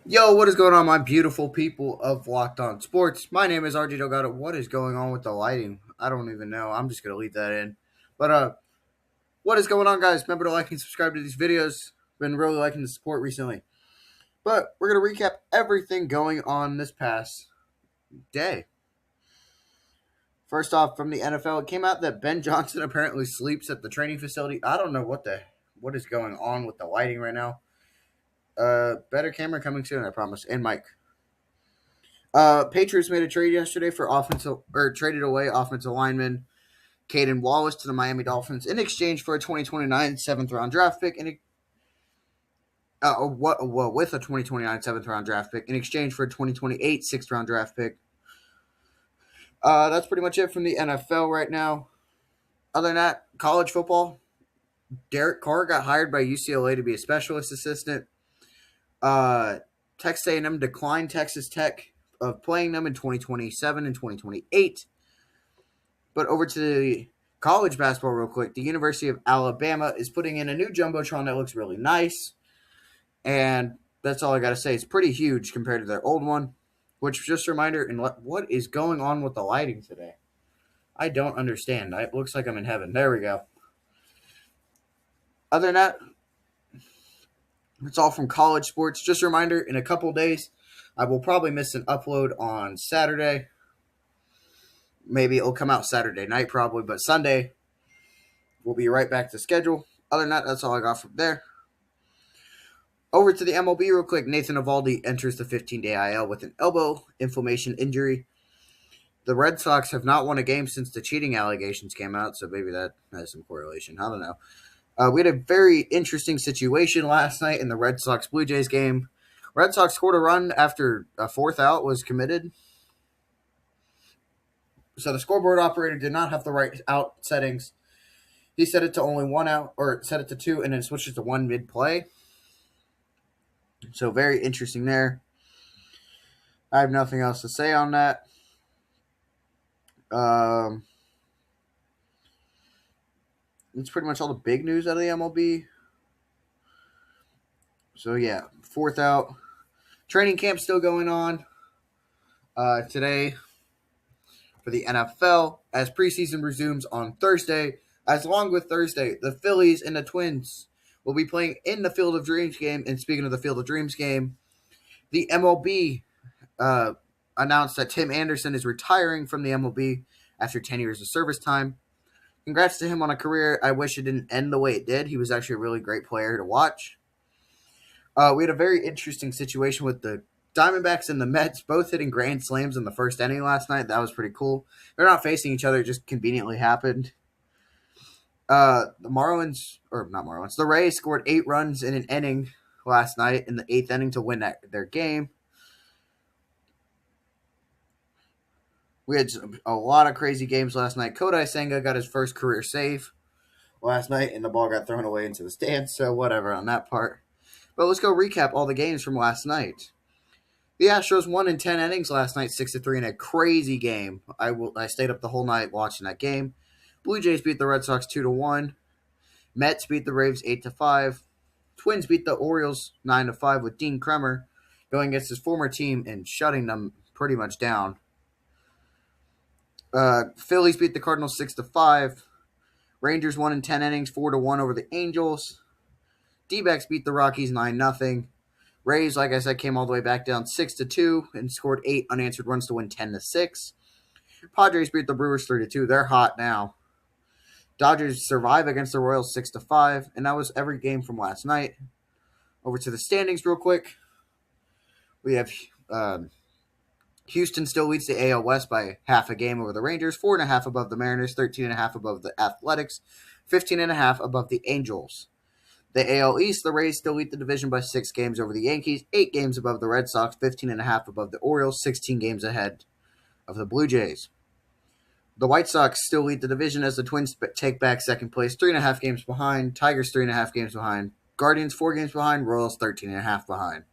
Yo, what is going on, my beautiful people of Locked On Sports? My name is RJ Delgado. What is going on with the lighting? I don't even know. I'm just gonna leave that in. But what is going on, guys? Remember to like and subscribe to these videos. Been really liking the support recently. But we're gonna recap everything going on this past day. First off, from the NFL, it came out that Ben Johnson apparently sleeps at the training facility. I don't know what is going on with the lighting right now. Better camera coming soon, I promise. And Mike. Patriots made a trade yesterday for offensive or traded away offensive lineman Caden Wallace to the Miami Dolphins in exchange for a 2029 seventh round draft pick and with a 2029 seventh round draft pick in exchange for a 2028 sixth round draft pick. That's pretty much it from the NFL right now. Other than that, college football. Derek Carr got hired by UCLA to be a specialist assistant. Texas A&M declined Texas Tech of playing them in 2027 and 2028. But over to the college basketball real quick. The University of Alabama is putting in a new Jumbotron that looks really nice. And that's all I got to say. It's pretty huge compared to their old one. Which, just a reminder, and what is going on with the lighting today? I don't understand. It looks like I'm in heaven. There we go. Other than that, it's all from college sports. Just a reminder, in a couple days, I will probably miss an upload on Saturday. Maybe it'll come out Saturday night probably, but Sunday we'll be right back to schedule. Other than that, that's all I got from there. Over to the MLB real quick. Nathan Eovaldi enters the 15-day IL with an elbow inflammation injury. The Red Sox have not won a game since the cheating allegations came out, so maybe that has some correlation. I don't know. We had a very interesting situation last night in the Red Sox-Blue Jays game. Red Sox scored a run after a fourth out was committed. So the scoreboard operator did not have the right out settings. He set it to only one out, or set it to two, and then switched it to one mid-play. So very interesting there. I have nothing else to say on that. It's pretty much all the big news out of the MLB. So yeah, fourth out. Training camp still going on today for the NFL as preseason resumes on Thursday. As long with Thursday, the Phillies and the Twins will be playing in the Field of Dreams game. And speaking of the Field of Dreams game, the MLB announced that Tim Anderson is retiring from the MLB after 10 years of service time. Congrats to him on a career. I wish it didn't end the way it did. He was actually a really great player to watch. We had a very interesting situation with the Diamondbacks and the Mets both hitting grand slams in the first inning last night. That was pretty cool. They're not facing each other. It just conveniently happened. The Rays scored 8 runs in an inning last night in the 8th inning to win their game. We had a lot of crazy games last night. Kodai Senga got his first career save last night, and the ball got thrown away into the stands, so whatever on that part. But let's go recap all the games from last night. The Astros won in 10 innings last night, 6-3 in a crazy game. I stayed up the whole night watching that game. Blue Jays beat the Red Sox 2-1. Mets beat the Braves 8-5. Twins beat the Orioles 9-5 with Dean Kremer going against his former team and shutting them pretty much down. Phillies beat the Cardinals 6-5. Rangers won in 10 innings, 4-1 over the Angels. D-backs beat the Rockies 9-0. Rays, like I said, came all the way back down 6-2 and scored 8 unanswered runs to win 10-6. Padres beat the Brewers 3-2. They're hot now. Dodgers survive against the Royals 6-5, and that was every game from last night. Over to the standings real quick. We have Houston still leads the AL West by half a game over the Rangers, 4.5 above the Mariners, 13.5 above the Athletics, 15.5 above the Angels. The AL East, the Rays still lead the division by 6 games over the Yankees, 8 games above the Red Sox, 15.5 above the Orioles, 16 games ahead of the Blue Jays. The White Sox still lead the division as the Twins take back second place, 3.5 games behind. Tigers 3.5 games behind. Guardians 4 games behind. Royals 13.5 behind.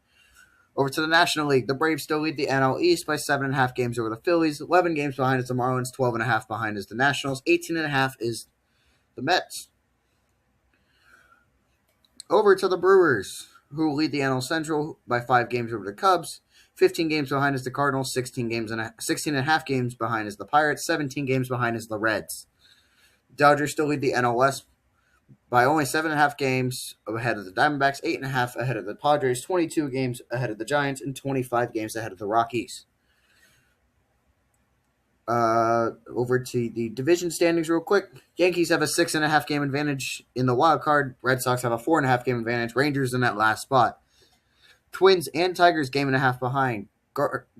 Over to the National League, the Braves still lead the NL East by 7.5 games over the Phillies. 11 games behind is the Marlins. 12.5 behind is the Nationals. 18.5 is the Mets. Over to the Brewers. who lead the NL Central by 5 games over the Cubs. 15 games behind is the Cardinals. 16 and a half games behind is the Pirates. 17 games behind is the Reds. Dodgers still lead the NL West by only 7.5 games ahead of the Diamondbacks, 8.5 ahead of the Padres, 22 games ahead of the Giants, and 25 games ahead of the Rockies. Over to the division standings real quick. Yankees have a 6.5 game advantage in the wild card. Red Sox have a 4.5 game advantage. Rangers in that last spot. Twins and Tigers game and a half behind.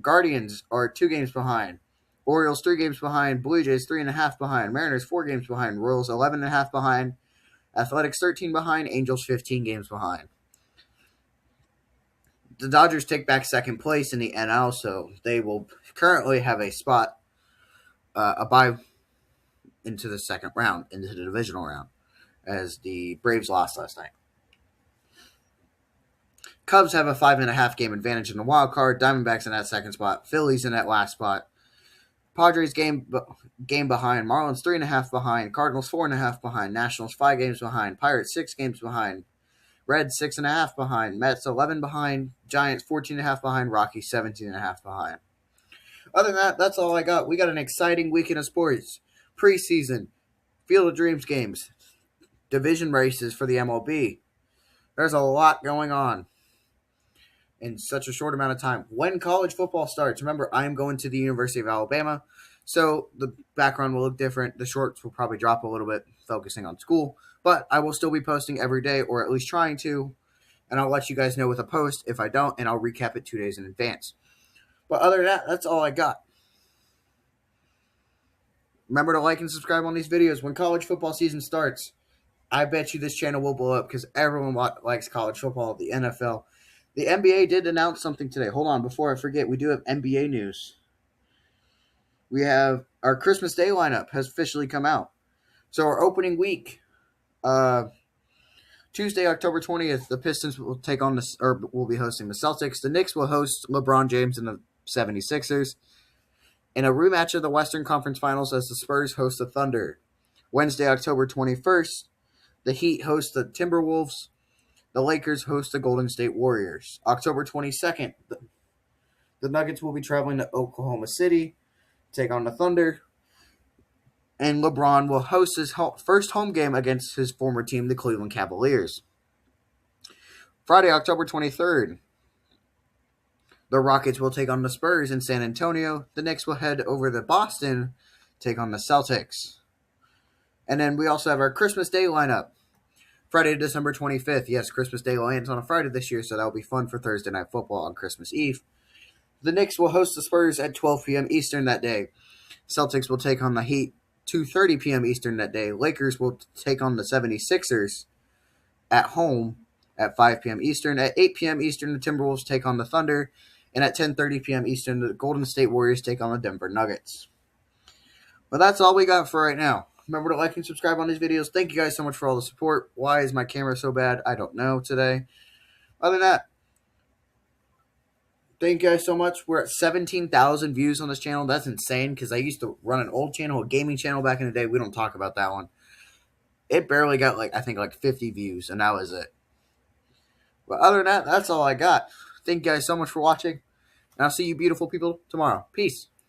Guardians are 2 games behind. Orioles 3 games behind. Blue Jays 3.5 behind. Mariners 4 games behind. Royals 11.5 behind. Athletics 13 behind. Angels 15 games behind. The Dodgers take back second place in the NL, so they will currently have a spot, a bye into the second round, into the divisional round, as the Braves lost last night. Cubs have a 5.5 game advantage in the wild card. Diamondbacks in that second spot. Phillies in that last spot. Padres game behind. Marlins 3.5 behind. Cardinals 4.5 behind. Nationals 5 games behind. Pirates 6 games behind. Reds 6.5 behind. Mets 11 behind. Giants 14.5 behind. Rockies 17.5 behind. Other than that, that's all I got. We got an exciting weekend of sports. Preseason, Field of Dreams games, division races for the MLB. There's a lot going on in such a short amount of time. When college football starts, remember, I am going to the University of Alabama, so the background will look different. The shorts will probably drop a little bit, focusing on school, but I will still be posting every day, or at least trying to, and I'll let you guys know with a post if I don't, and I'll recap it 2 days in advance. But other than that, that's all I got. Remember to like and subscribe on these videos. When college football season starts, I bet you this channel will blow up because everyone likes college football, the NFL. The NBA did announce something today. Hold on, before I forget, we do have NBA news. We have our Christmas Day lineup has officially come out. So our opening week, Tuesday, October 20th, the Pistons will will be hosting the Celtics. The Knicks will host LeBron James and the 76ers. In a rematch of the Western Conference Finals as the Spurs host the Thunder. Wednesday, October 21st, the Heat host the Timberwolves. The Lakers host the Golden State Warriors. October 22nd, the Nuggets will be traveling to Oklahoma City to take on the Thunder. And LeBron will host his first home game against his former team, the Cleveland Cavaliers. Friday, October 23rd, the Rockets will take on the Spurs in San Antonio. The Knicks will head over to Boston, take on the Celtics. And then we also have our Christmas Day lineup. Friday, December 25th. Yes, Christmas Day lands on a Friday this year, so that'll be fun for Thursday Night Football on Christmas Eve. The Knicks will host the Spurs at 12 p.m. Eastern that day. Celtics will take on the Heat 2:30 p.m. Eastern that day. Lakers will take on the 76ers at home at 5 p.m. Eastern. At 8 p.m. Eastern, the Timberwolves take on the Thunder. And at 10:30 p.m. Eastern, the Golden State Warriors take on the Denver Nuggets. But that's all we got for right now. Remember to like and subscribe on these videos. Thank you guys so much for all the support. Why is my camera so bad? I don't know today. Other than that, thank you guys so much. We're at 17,000 views on this channel. That's insane because I used to run an old channel, a gaming channel back in the day. We don't talk about that one. It barely got I think 50 views, and that was it. But other than that, that's all I got. Thank you guys so much for watching. And I'll see you beautiful people tomorrow. Peace.